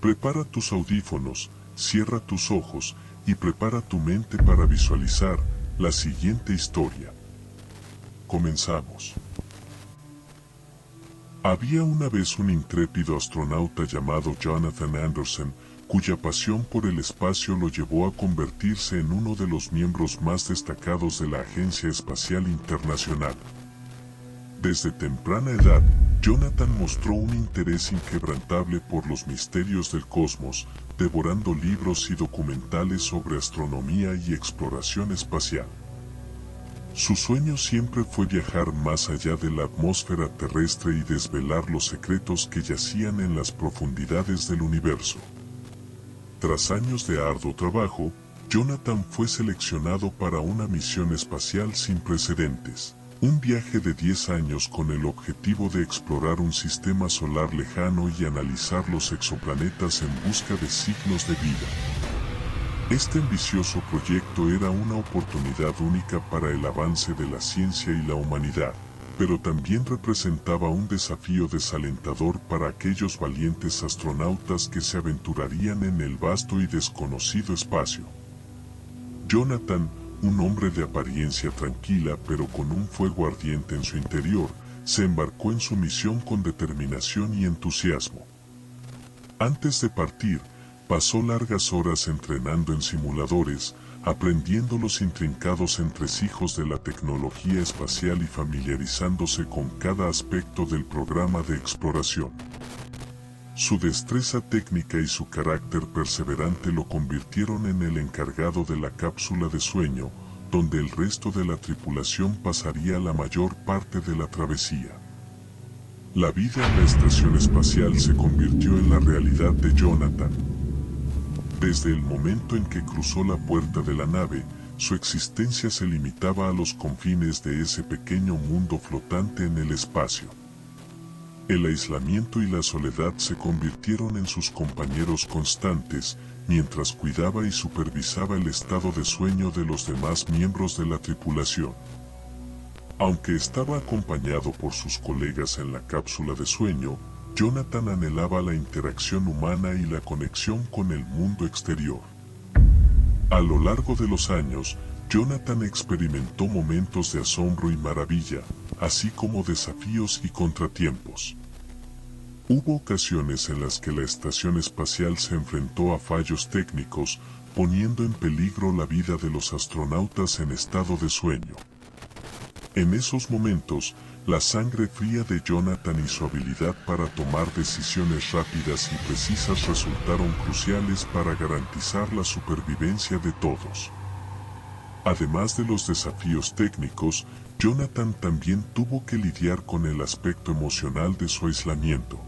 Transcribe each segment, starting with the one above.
Prepara tus audífonos, cierra tus ojos y prepara tu mente para visualizar la siguiente historia. Comenzamos. Había una vez un intrépido astronauta llamado Jonathan Anderson, cuya pasión por el espacio lo llevó a convertirse en uno de los miembros más destacados de la Agencia Espacial Internacional. Desde temprana edad, Jonathan mostró un interés inquebrantable por los misterios del cosmos, devorando libros y documentales sobre astronomía y exploración espacial. Su sueño siempre fue viajar más allá de la atmósfera terrestre y desvelar los secretos que yacían en las profundidades del universo. Tras años de arduo trabajo, Jonathan fue seleccionado para una misión espacial sin precedentes. Un viaje de 10 años con el objetivo de explorar un sistema solar lejano y analizar los exoplanetas en busca de signos de vida. Este ambicioso proyecto era una oportunidad única para el avance de la ciencia y la humanidad, pero también representaba un desafío desalentador para aquellos valientes astronautas que se aventurarían en el vasto y desconocido espacio. Jonathan, un hombre de apariencia tranquila pero con un fuego ardiente en su interior, se embarcó en su misión con determinación y entusiasmo. Antes de partir, pasó largas horas entrenando en simuladores, aprendiendo los intrincados entresijos de la tecnología espacial y familiarizándose con cada aspecto del programa de exploración. Su destreza técnica y su carácter perseverante lo convirtieron en el encargado de la cápsula de sueño, donde el resto de la tripulación pasaría la mayor parte de la travesía. La vida en la estación espacial se convirtió en la realidad de Jonathan. Desde el momento en que cruzó la puerta de la nave, su existencia se limitaba a los confines de ese pequeño mundo flotante en el espacio. El aislamiento y la soledad se convirtieron en sus compañeros constantes, mientras cuidaba y supervisaba el estado de sueño de los demás miembros de la tripulación. Aunque estaba acompañado por sus colegas en la cápsula de sueño, Jonathan anhelaba la interacción humana y la conexión con el mundo exterior. A lo largo de los años, Jonathan experimentó momentos de asombro y maravilla, así como desafíos y contratiempos. Hubo ocasiones en las que la estación espacial se enfrentó a fallos técnicos, poniendo en peligro la vida de los astronautas en estado de sueño. En esos momentos, la sangre fría de Jonathan y su habilidad para tomar decisiones rápidas y precisas resultaron cruciales para garantizar la supervivencia de todos. Además de los desafíos técnicos, Jonathan también tuvo que lidiar con el aspecto emocional de su aislamiento.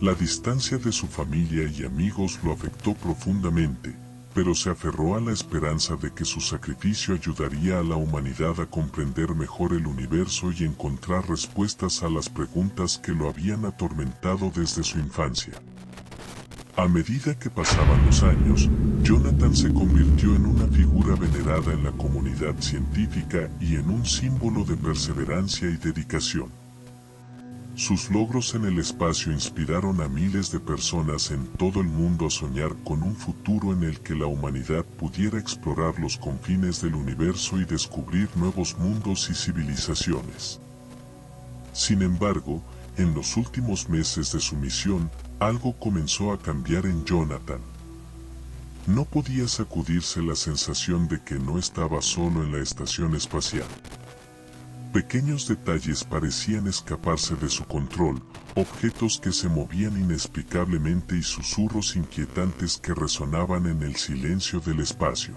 La distancia de su familia y amigos lo afectó profundamente, pero se aferró a la esperanza de que su sacrificio ayudaría a la humanidad a comprender mejor el universo y encontrar respuestas a las preguntas que lo habían atormentado desde su infancia. A medida que pasaban los años, Jonathan se convirtió en una figura venerada en la comunidad científica y en un símbolo de perseverancia y dedicación. Sus logros en el espacio inspiraron a miles de personas en todo el mundo a soñar con un futuro en el que la humanidad pudiera explorar los confines del universo y descubrir nuevos mundos y civilizaciones. Sin embargo, en los últimos meses de su misión, algo comenzó a cambiar en Jonathan. No podía sacudirse la sensación de que no estaba solo en la estación espacial. Pequeños detalles parecían escaparse de su control, objetos que se movían inexplicablemente y susurros inquietantes que resonaban en el silencio del espacio.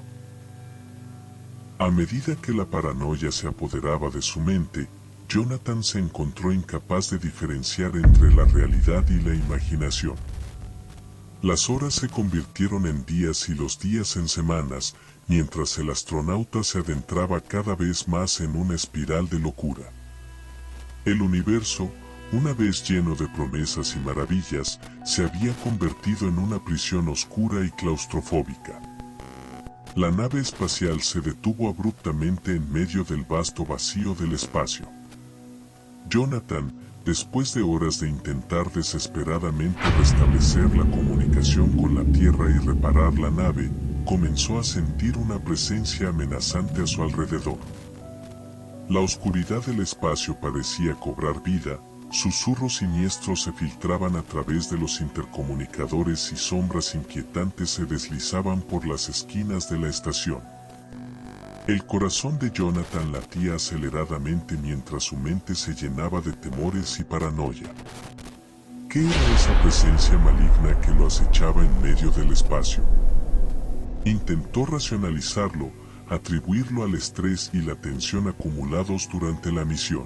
A medida que la paranoia se apoderaba de su mente, Jonathan se encontró incapaz de diferenciar entre la realidad y la imaginación. Las horas se convirtieron en días y los días en semanas, mientras el astronauta se adentraba cada vez más en una espiral de locura. El universo, una vez lleno de promesas y maravillas, se había convertido en una prisión oscura y claustrofóbica. La nave espacial se detuvo abruptamente en medio del vasto vacío del espacio. Jonathan, Después de horas de intentar desesperadamente restablecer la comunicación con la Tierra y reparar la nave, comenzó a sentir una presencia amenazante a su alrededor. La oscuridad del espacio parecía cobrar vida, susurros siniestros se filtraban a través de los intercomunicadores y sombras inquietantes se deslizaban por las esquinas de la estación. El corazón de Jonathan latía aceleradamente mientras su mente se llenaba de temores y paranoia. ¿Qué era esa presencia maligna que lo acechaba en medio del espacio? Intentó racionalizarlo, atribuirlo al estrés y la tensión acumulados durante la misión.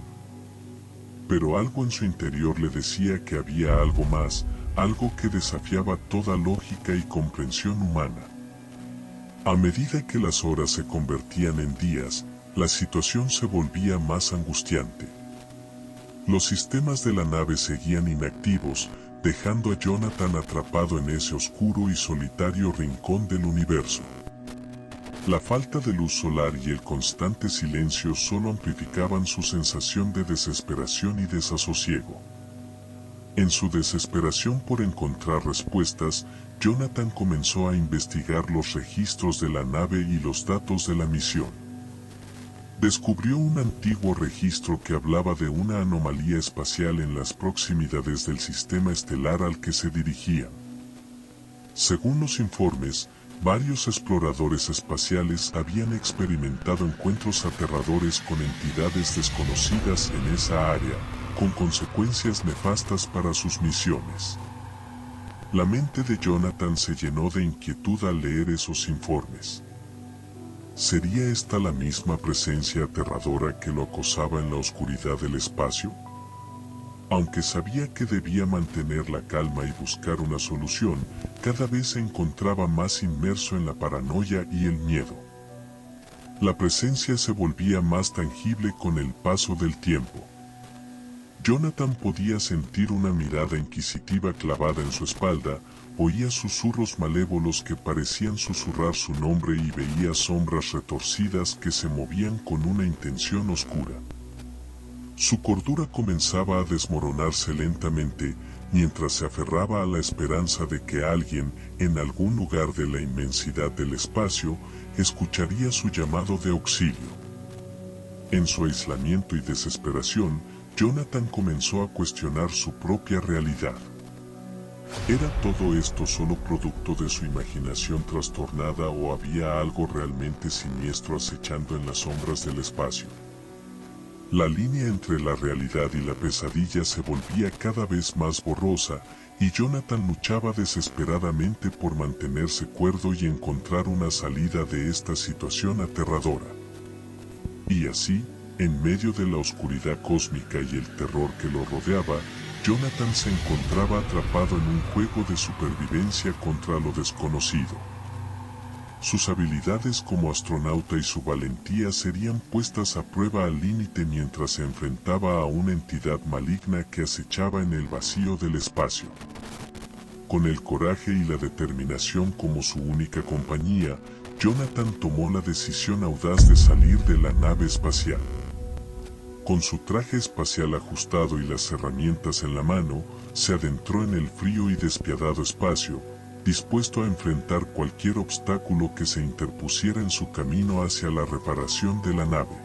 Pero algo en su interior le decía que había algo más, algo que desafiaba toda lógica y comprensión humana. A medida que las horas se convertían en días, la situación se volvía más angustiante. Los sistemas de la nave seguían inactivos, dejando a Jonathan atrapado en ese oscuro y solitario rincón del universo. La falta de luz solar y el constante silencio solo amplificaban su sensación de desesperación y desasosiego. En su desesperación por encontrar respuestas, Jonathan comenzó a investigar los registros de la nave y los datos de la misión. Descubrió un antiguo registro que hablaba de una anomalía espacial en las proximidades del sistema estelar al que se dirigían. Según los informes, varios exploradores espaciales habían experimentado encuentros aterradores con entidades desconocidas en esa área, con consecuencias nefastas para sus misiones. La mente de Jonathan se llenó de inquietud al leer esos informes. ¿Sería esta la misma presencia aterradora que lo acosaba en la oscuridad del espacio? Aunque sabía que debía mantener la calma y buscar una solución, cada vez se encontraba más inmerso en la paranoia y el miedo. La presencia se volvía más tangible con el paso del tiempo. Jonathan podía sentir una mirada inquisitiva clavada en su espalda, oía susurros malévolos que parecían susurrar su nombre y veía sombras retorcidas que se movían con una intención oscura. Su cordura comenzaba a desmoronarse lentamente, mientras se aferraba a la esperanza de que alguien, en algún lugar de la inmensidad del espacio, escucharía su llamado de auxilio. En su aislamiento y desesperación, Jonathan comenzó a cuestionar su propia realidad. ¿Era todo esto solo producto de su imaginación trastornada o había algo realmente siniestro acechando en las sombras del espacio? La línea entre la realidad y la pesadilla se volvía cada vez más borrosa, y Jonathan luchaba desesperadamente por mantenerse cuerdo y encontrar una salida de esta situación aterradora. Y así, en medio de la oscuridad cósmica y el terror que lo rodeaba, Jonathan se encontraba atrapado en un juego de supervivencia contra lo desconocido. Sus habilidades como astronauta y su valentía serían puestas a prueba al límite mientras se enfrentaba a una entidad maligna que acechaba en el vacío del espacio. Con el coraje y la determinación como su única compañía, Jonathan tomó la decisión audaz de salir de la nave espacial. Con su traje espacial ajustado y las herramientas en la mano, se adentró en el frío y despiadado espacio, dispuesto a enfrentar cualquier obstáculo que se interpusiera en su camino hacia la reparación de la nave.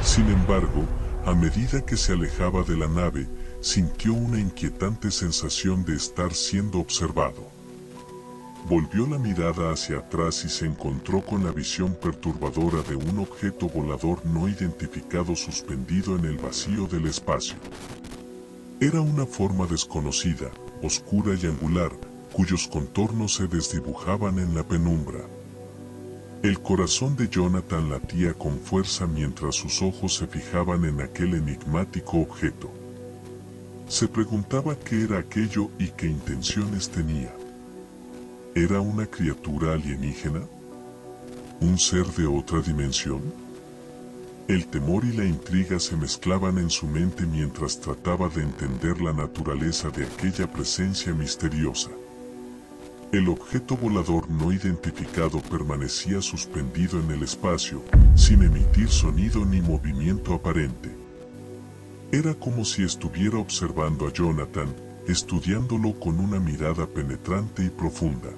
Sin embargo, a medida que se alejaba de la nave, sintió una inquietante sensación de estar siendo observado. Volvió la mirada hacia atrás y se encontró con la visión perturbadora de un objeto volador no identificado suspendido en el vacío del espacio. Era una forma desconocida, oscura y angular, cuyos contornos se desdibujaban en la penumbra. El corazón de Jonathan latía con fuerza mientras sus ojos se fijaban en aquel enigmático objeto. Se preguntaba qué era aquello y qué intenciones tenía. ¿Era una criatura alienígena? ¿Un ser de otra dimensión? El temor y la intriga se mezclaban en su mente mientras trataba de entender la naturaleza de aquella presencia misteriosa. El objeto volador no identificado permanecía suspendido en el espacio, sin emitir sonido ni movimiento aparente. Era como si estuviera observando a Jonathan, estudiándolo con una mirada penetrante y profunda.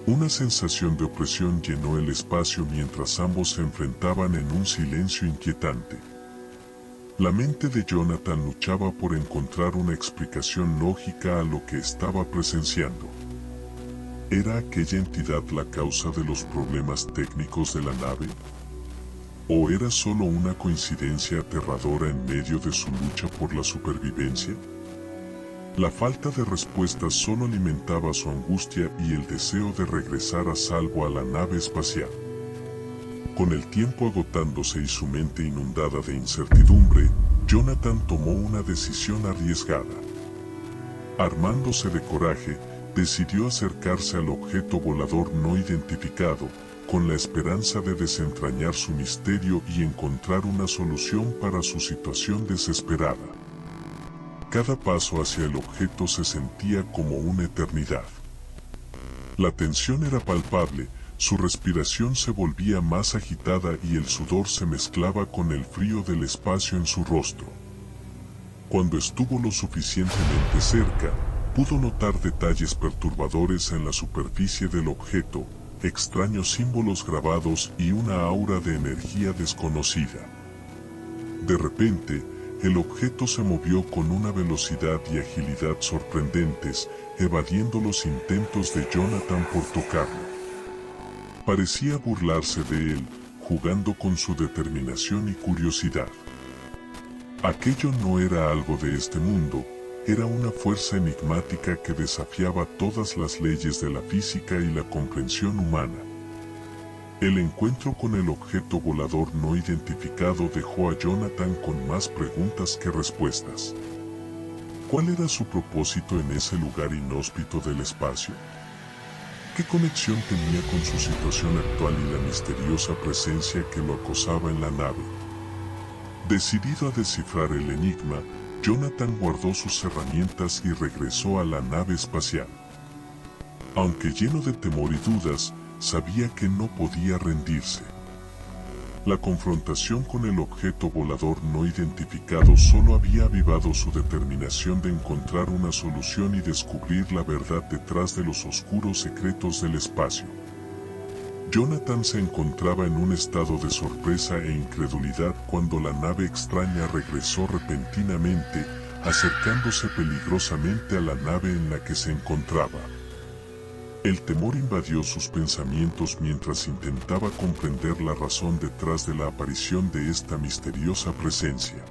Una sensación de opresión llenó el espacio mientras ambos se enfrentaban en un silencio inquietante. La mente de Jonathan luchaba por encontrar una explicación lógica a lo que estaba presenciando. ¿Era aquella entidad la causa de los problemas técnicos de la nave? ¿O era solo una coincidencia aterradora en medio de su lucha por la supervivencia? La falta de respuestas solo alimentaba su angustia y el deseo de regresar a salvo a la nave espacial. Con el tiempo agotándose y su mente inundada de incertidumbre, Jonathan tomó una decisión arriesgada. Armándose de coraje, decidió acercarse al objeto volador no identificado, con la esperanza de desentrañar su misterio y encontrar una solución para su situación desesperada. Cada paso hacia el objeto se sentía como una eternidad. La tensión era palpable, su respiración se volvía más agitada y el sudor se mezclaba con el frío del espacio en su rostro. Cuando estuvo lo suficientemente cerca, pudo notar detalles perturbadores en la superficie del objeto, extraños símbolos grabados y una aura de energía desconocida. De repente, el objeto se movió con una velocidad y agilidad sorprendentes, evadiendo los intentos de Jonathan por tocarlo. Parecía burlarse de él, jugando con su determinación y curiosidad. Aquello no era algo de este mundo, era una fuerza enigmática que desafiaba todas las leyes de la física y la comprensión humana. El encuentro con el objeto volador no identificado dejó a Jonathan con más preguntas que respuestas. ¿Cuál era su propósito en ese lugar inhóspito del espacio? ¿Qué conexión tenía con su situación actual y la misteriosa presencia que lo acosaba en la nave? Decidido a descifrar el enigma, Jonathan guardó sus herramientas y regresó a la nave espacial. Aunque lleno de temor y dudas, sabía que no podía rendirse. La confrontación con el objeto volador no identificado solo había avivado su determinación de encontrar una solución y descubrir la verdad detrás de los oscuros secretos del espacio. Jonathan se encontraba en un estado de sorpresa e incredulidad cuando la nave extraña regresó repentinamente, acercándose peligrosamente a la nave en la que se encontraba. El temor invadió sus pensamientos mientras intentaba comprender la razón detrás de la aparición de esta misteriosa presencia.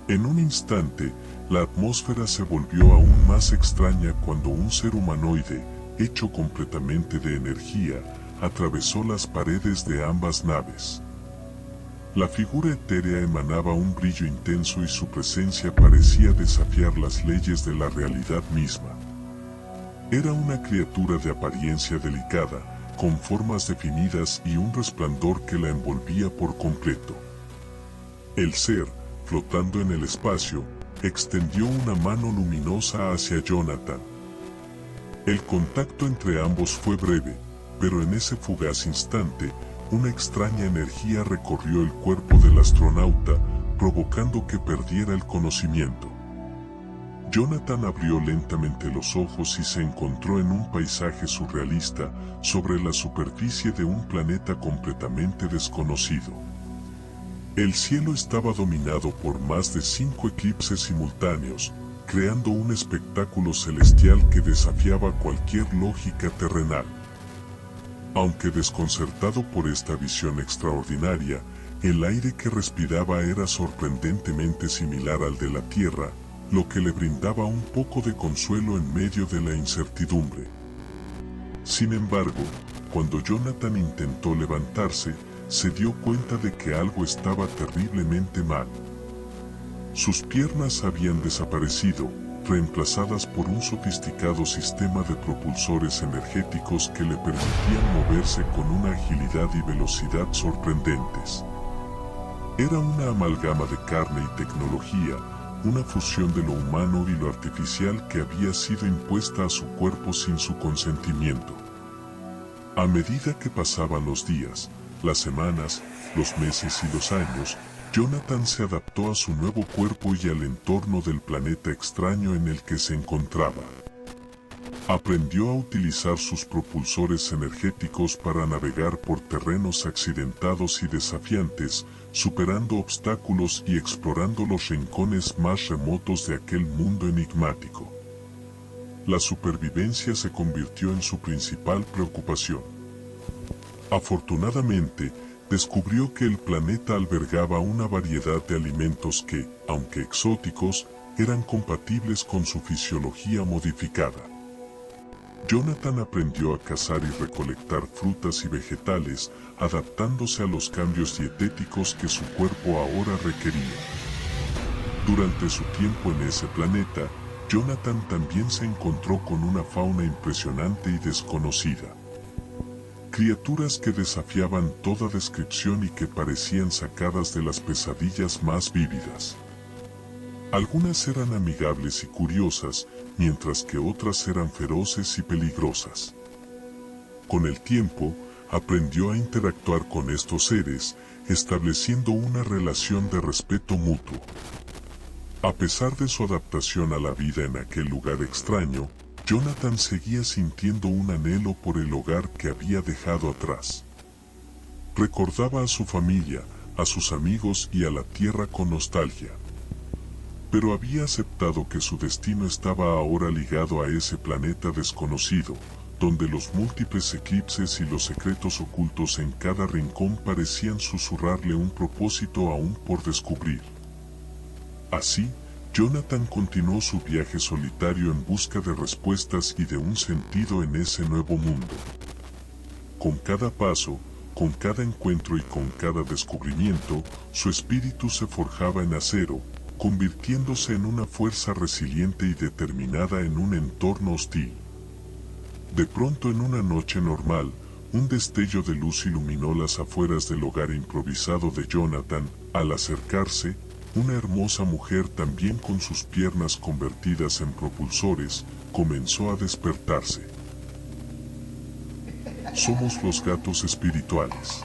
En un instante, la atmósfera se volvió aún más extraña cuando un ser humanoide, hecho completamente de energía, atravesó las paredes de ambas naves. La figura etérea emanaba un brillo intenso y su presencia parecía desafiar las leyes de la realidad misma. Era una criatura de apariencia delicada, con formas definidas y un resplandor que la envolvía por completo. El ser, flotando en el espacio, extendió una mano luminosa hacia Jonathan. El contacto entre ambos fue breve, pero en ese fugaz instante, una extraña energía recorrió el cuerpo del astronauta, provocando que perdiera el conocimiento. Jonathan abrió lentamente los ojos y se encontró en un paisaje surrealista sobre la superficie de un planeta completamente desconocido. El cielo estaba dominado por más de 5 eclipses simultáneos, creando un espectáculo celestial que desafiaba cualquier lógica terrenal. Aunque desconcertado por esta visión extraordinaria, el aire que respiraba era sorprendentemente similar al de la Tierra, lo que le brindaba un poco de consuelo en medio de la incertidumbre. Sin embargo, cuando Jonathan intentó levantarse, se dio cuenta de que algo estaba terriblemente mal. Sus piernas habían desaparecido, reemplazadas por un sofisticado sistema de propulsores energéticos que le permitían moverse con una agilidad y velocidad sorprendentes. Era una amalgama de carne y tecnología, una fusión de lo humano y lo artificial que había sido impuesta a su cuerpo sin su consentimiento. A medida que pasaban los días, las semanas, los meses y los años, Jonathan se adaptó a su nuevo cuerpo y al entorno del planeta extraño en el que se encontraba. Aprendió a utilizar sus propulsores energéticos para navegar por terrenos accidentados y desafiantes, superando obstáculos y explorando los rincones más remotos de aquel mundo enigmático. La supervivencia se convirtió en su principal preocupación. Afortunadamente, descubrió que el planeta albergaba una variedad de alimentos que, aunque exóticos, eran compatibles con su fisiología modificada. Jonathan aprendió a cazar y recolectar frutas y vegetales, adaptándose a los cambios dietéticos que su cuerpo ahora requería. Durante su tiempo en ese planeta, Jonathan también se encontró con una fauna impresionante y desconocida. Criaturas que desafiaban toda descripción y que parecían sacadas de las pesadillas más vívidas. Algunas eran amigables y curiosas, mientras que otras eran feroces y peligrosas. Con el tiempo, aprendió a interactuar con estos seres, estableciendo una relación de respeto mutuo. A pesar de su adaptación a la vida en aquel lugar extraño, Jonathan seguía sintiendo un anhelo por el hogar que había dejado atrás. Recordaba a su familia, a sus amigos y a la tierra con nostalgia. Pero había aceptado que su destino estaba ahora ligado a ese planeta desconocido, donde los múltiples eclipses y los secretos ocultos en cada rincón parecían susurrarle un propósito aún por descubrir. Así, Jonathan continuó su viaje solitario en busca de respuestas y de un sentido en ese nuevo mundo. Con cada paso, con cada encuentro y con cada descubrimiento, su espíritu se forjaba en acero, convirtiéndose en una fuerza resiliente y determinada en un entorno hostil. De pronto, en una noche normal, un destello de luz iluminó las afueras del hogar improvisado de Jonathan. Al acercarse, una hermosa mujer, también con sus piernas convertidas en propulsores, comenzó a despertarse. Somos los gatos espirituales.